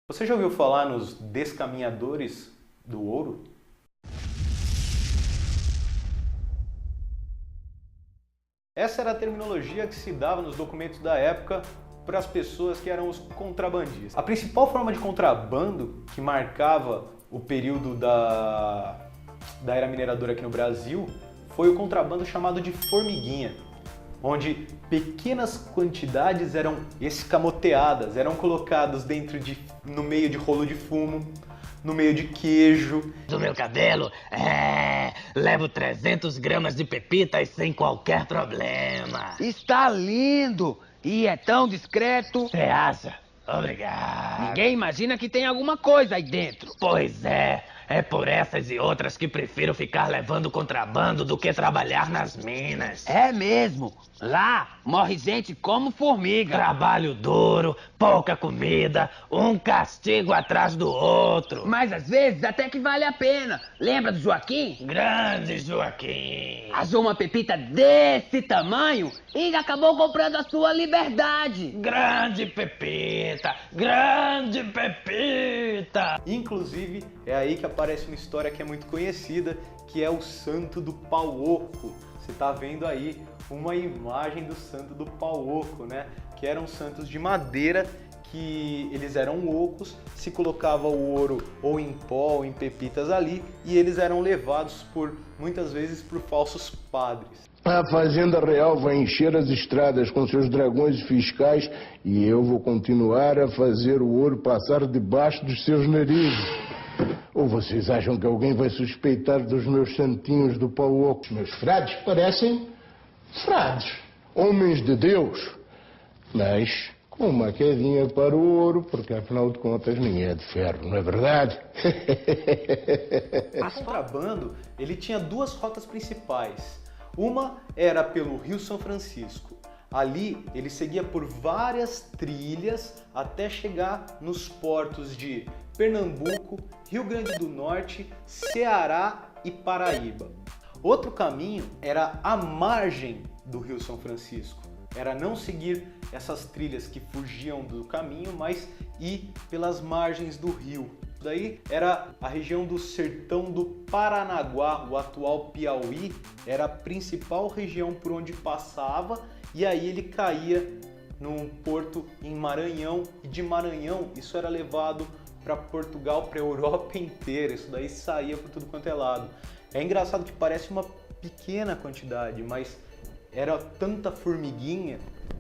Você já ouviu falar nos descaminhadores do ouro? Essa era a terminologia que se dava nos documentos da época para as pessoas que eram os contrabandistas. A principal forma de contrabando que marcava o período da era mineradora aqui no Brasil foi o contrabando chamado de formiguinha, onde pequenas quantidades eram escamoteadas, eram colocadas no meio de rolo de fumo, no meio de queijo. Do meu cabelo, levo 300 gramas de pepitas sem qualquer problema. Está lindo e é tão discreto. Você acha? Obrigado. Ninguém imagina que tem alguma coisa aí dentro. Pois é por essas e outras que prefiro ficar levando contrabando do que trabalhar nas minas. É mesmo. Lá morre gente como formiga. Trabalho duro, pouca comida, um castigo atrás do outro. Mas às vezes até que vale a pena. Lembra do Joaquim? Grande Joaquim. Achou uma pepita desse tamanho e acabou comprando a sua liberdade. Grande Pepita, grande Pepita. Inclusive, é aí que aparece uma história que é muito conhecida, que é o Santo do Pau Oco. Você está vendo aí uma imagem do Santo do Pau Oco, né? Que eram santos de madeira, que eles eram ocos, se colocava o ouro ou em pó ou em pepitas ali, e eles eram levados muitas vezes por falsos padres. A Fazenda Real vai encher as estradas com seus dragões fiscais e eu vou continuar a fazer o ouro passar debaixo dos seus narizes. Ou vocês acham que alguém vai suspeitar dos meus santinhos do pau oco? Os meus frades parecem frades, homens de Deus, mas com uma quedinha para o ouro, porque afinal de contas ninguém é de ferro, não é verdade? O contrabando, ele tinha duas rotas principais. Uma era pelo Rio São Francisco. Ali ele seguia por várias trilhas até chegar nos portos de Pernambuco, Rio Grande do Norte, Ceará e Paraíba. Outro caminho era a margem do Rio São Francisco. Era não seguir essas trilhas que fugiam do caminho, mas ir pelas margens do rio. Daí era a região do sertão do Paranaguá, o atual Piauí, era a principal região por onde passava, e aí ele caía num porto em Maranhão, e de Maranhão isso era levado para Portugal, para a Europa inteira, isso daí saía por tudo quanto é lado. É engraçado que parece uma pequena quantidade, mas era tanta formiguinha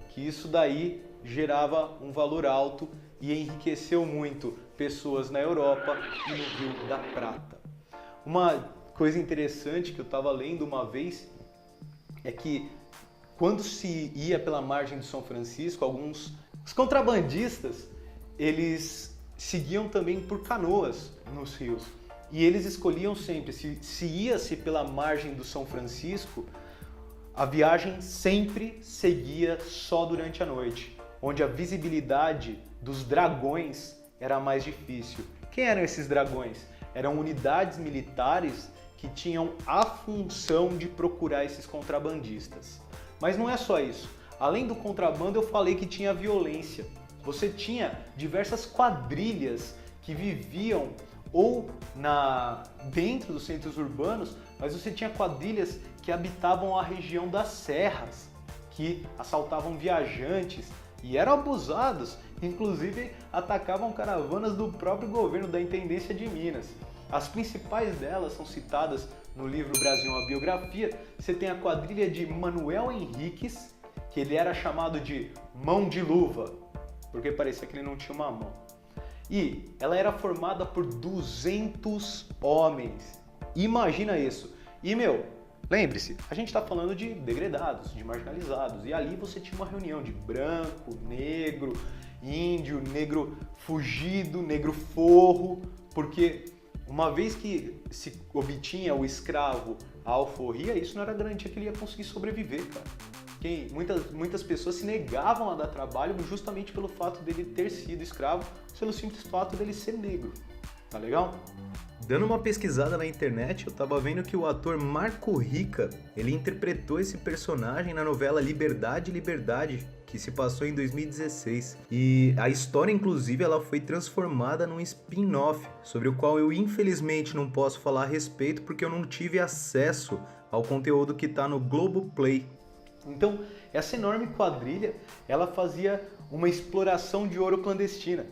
que isso daí gerava um valor alto e enriqueceu muito pessoas na Europa e no Rio da Prata. Uma coisa interessante que eu estava lendo uma vez é que quando se ia pela margem do São Francisco, os contrabandistas, eles seguiam também por canoas nos rios. E eles escolhiam sempre, se ia-se pela margem do São Francisco, a viagem sempre seguia só durante a noite, onde a visibilidade dos dragões era mais difícil. Quem eram esses dragões? Eram unidades militares que tinham a função de procurar esses contrabandistas. Mas não é só isso. Além do contrabando, eu falei que tinha violência. Você tinha diversas quadrilhas que viviam ou dentro dos centros urbanos, mas você tinha quadrilhas que habitavam a região das serras, que assaltavam viajantes e eram abusados, inclusive atacavam caravanas do próprio governo da Intendência de Minas. As principais delas são citadas no livro Brasil, uma biografia. Você tem a quadrilha de Manuel Henriques, que ele era chamado de Mão de Luva, porque parecia que ele não tinha uma mão. E ela era formada por 200 homens. Imagina isso. E, lembre-se, a gente está falando de degredados, de marginalizados. E ali você tinha uma reunião de branco, negro, índio, negro fugido, negro forro, porque uma vez que se obtinha o escravo a alforria, isso não era garantia que ele ia conseguir sobreviver, cara. Muitas pessoas se negavam a dar trabalho justamente pelo fato dele ter sido escravo, pelo simples fato dele ser negro. Tá legal? Dando uma pesquisada na internet, eu tava vendo que o ator Marco Rica, ele interpretou esse personagem na novela Liberdade, Liberdade, que se passou em 2016. E a história, inclusive, ela foi transformada num spin-off, sobre o qual eu infelizmente não posso falar a respeito porque eu não tive acesso ao conteúdo que tá no Globoplay. Então, essa enorme quadrilha, ela fazia uma exploração de ouro clandestina.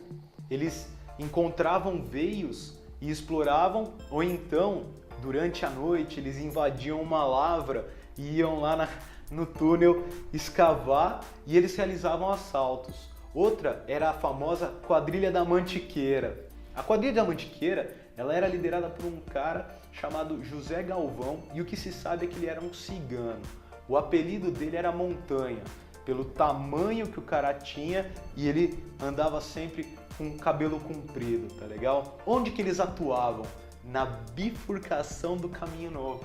Eles encontravam veios e exploravam, ou então, durante a noite, eles invadiam uma lavra e iam lá no túnel escavar e eles realizavam assaltos. Outra era a famosa Quadrilha da Mantiqueira. A Quadrilha da Mantiqueira, ela era liderada por um cara chamado José Galvão e o que se sabe é que ele era um cigano. O apelido dele era Montanha, pelo tamanho que o cara tinha e ele andava sempre com cabelo comprido, tá legal? Onde que eles atuavam? Na bifurcação do Caminho Novo,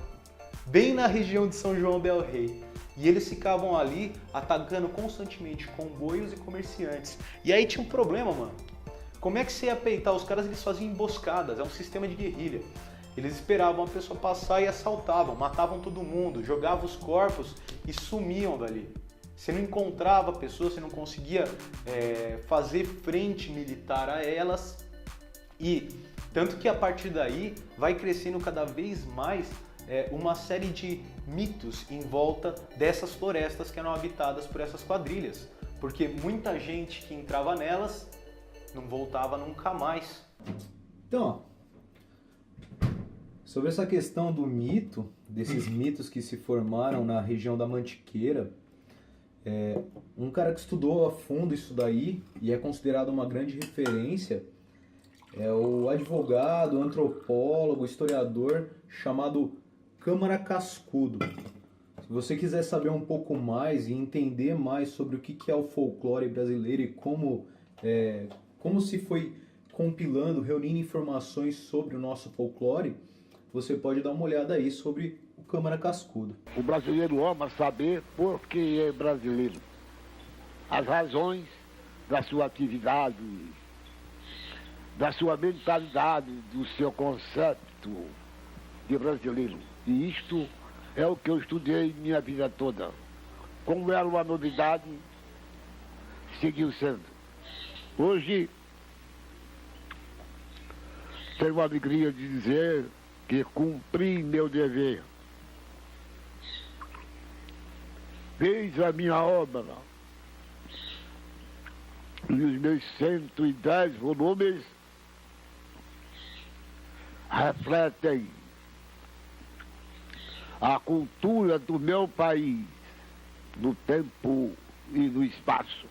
bem na região de São João del Rei. E eles ficavam ali atacando constantemente comboios e comerciantes. E aí tinha um problema, mano. Como é que você ia peitar os caras? Eles faziam emboscadas, é um sistema de guerrilha. Eles esperavam a pessoa passar e assaltavam, matavam todo mundo, jogavam os corpos e sumiam dali. Você não encontrava a pessoa, você não conseguia fazer frente militar a elas. E tanto que a partir daí vai crescendo cada vez mais uma série de mitos em volta dessas florestas que eram habitadas por essas quadrilhas. Porque muita gente que entrava nelas não voltava nunca mais. Então, sobre essa questão do mito, desses mitos que se formaram na região da Mantiqueira, um cara que estudou a fundo isso daí e é considerado uma grande referência é o advogado, antropólogo, historiador chamado Câmara Cascudo. Se você quiser saber um pouco mais e entender mais sobre o que é o folclore brasileiro e como se foi compilando, reunindo informações sobre o nosso folclore, você pode dar uma olhada aí sobre o Câmara Cascudo. O brasileiro ama saber por que é brasileiro, as razões da sua atividade, da sua mentalidade, do seu conceito de brasileiro. E isto é o que eu estudei minha vida toda. Como era uma novidade, seguiu sendo. Hoje, tenho a alegria de dizer que cumpri meu dever. Fiz a minha obra e os meus 110 volumes refletem a cultura do meu país no tempo e no espaço.